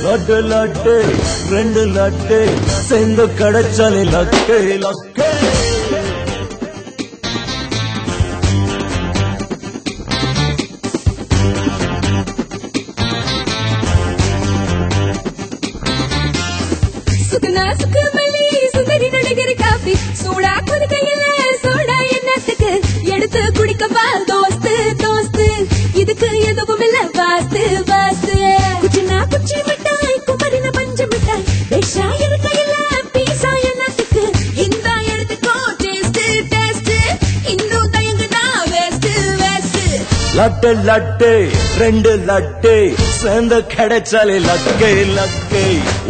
லட்டு லட்டு ரெண்டு லட்டு சேர்ந்து கிடைச்சாலே luck luck சுகனா சுகமல்லி சுந்தரி நடிகர் காபி சூடா குதிக்கையில சோடா என்னத்துக்கு எடுத்து குடிக்கப்பா தோஸ்து தோஸ்து இதுக்கு எதுவும் இல்ல வாஸ்து வாஸ்து குச்சினா குச்சி மிட்டாய் குமரின பஞ்சு மிட்டாய் பேஷா இருக்கையில பீசா என்னத்துக்கு இந்த எடுத்துக்கோ டேஸ்ட் டேஸ்ட் இன்னும் தயங்குதா வேஸ்ட் வேஸ்ட் லட்டு லட்டு ரெண்டு லட்டு சேர்ந்து கிடைச்சாலே லக்கு லக்கு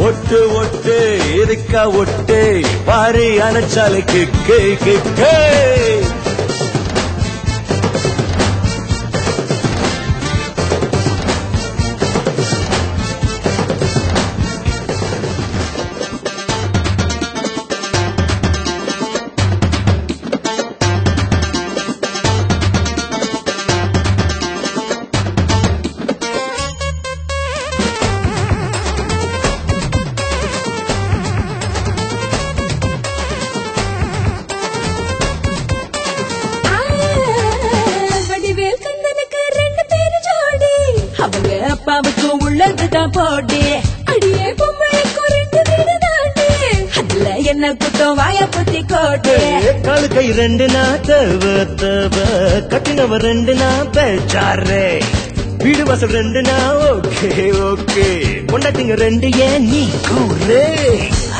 ஒட்டு ஒட்டு இருக்கா ஒட்டு பாரி அணைச்சாலே கிக்கு கிக்கு அவங்க அப்பாவுக்கு உள்ளதுதான் போடி அடியே பொம்பளைக்கு ரெண்டு வீடு தாண்டி அதுல என்ன குத்தம் வாய புத்தி கோடி காலு கை ரெண்டு நா தவ தவ கட்டினவ ரெண்டு நா பேச்சாரே வீடு வாசல் ரெண்டு நா ஓகே ஓகே கொண்டாட்டிங்க ரெண்டு ஏன் நீ கூறே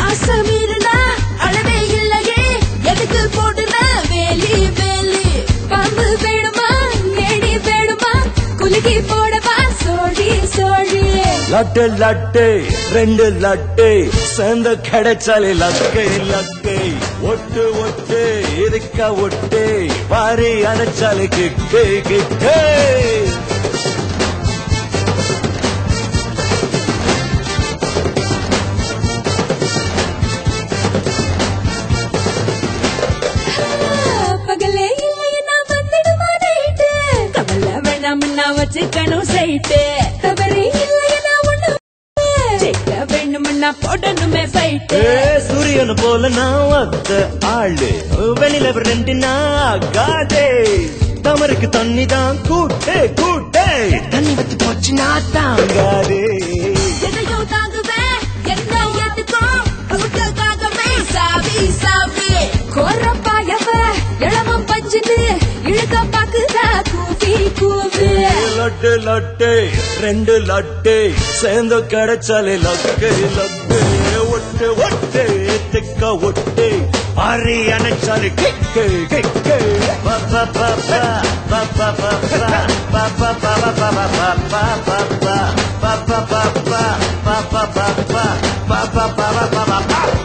ஆசை மீறினா அளவே இல்லையே எதுக்கு போடுனா வேலி வேலி பாம்பு வேணுமா ஏடி வேணுமா குலுக்கி போடவா சோழி சோழி லட்டு லட்டு ரெண்டு லட்டு சேர்ந்து கிடைச்சாலே லக்கு லக்கு ஒட்டு ஒட்டு இருக்கா ஒட்டு பாரி அணைச்சாலே கிக்கு கிக்கு பகலே இல்லையா வந்துடுமா நைட்டு கவலை வேணாம் நான் வச்சுக்கணும் சைட்டு தவறே இல்லையா ஒண்ணு ஜெயிக்க வேணும்னா போடணுமே ஃபைட்டு சூரியன் போல நான் வந்த ஆளு வெளியில ரெண்டு நாகாதே தமருக்கு தண்ணி தான் கூட்டே கூட்டே தண்ணி வச்சு போச்சு நான் தாங்காதே எதையோ தாங்குவேன் என்ன எதுக்கோ கூட்டக்காகவே சாவி சாவி கோரப்பாயவ இளமம் பஞ்சுன்னு இழுக்க பாக்குதா கூவி கூவி லட்டு லட்டு ரெண்டு லட்டு சேர்ந்து கிடைச்சாலே லக்கு லக்கு ஒட்டு ஒட்டு திக்க ஒட்டு பாரி அணைச்சாலே கிக்கு கிக்கு பப்பா பப்பா பப்பா பப்பா பப்பா பப்பா பப்பா பப்பா பப்பா பப்பா பப்பா பப்பா பப்பா பப்பா பப்பா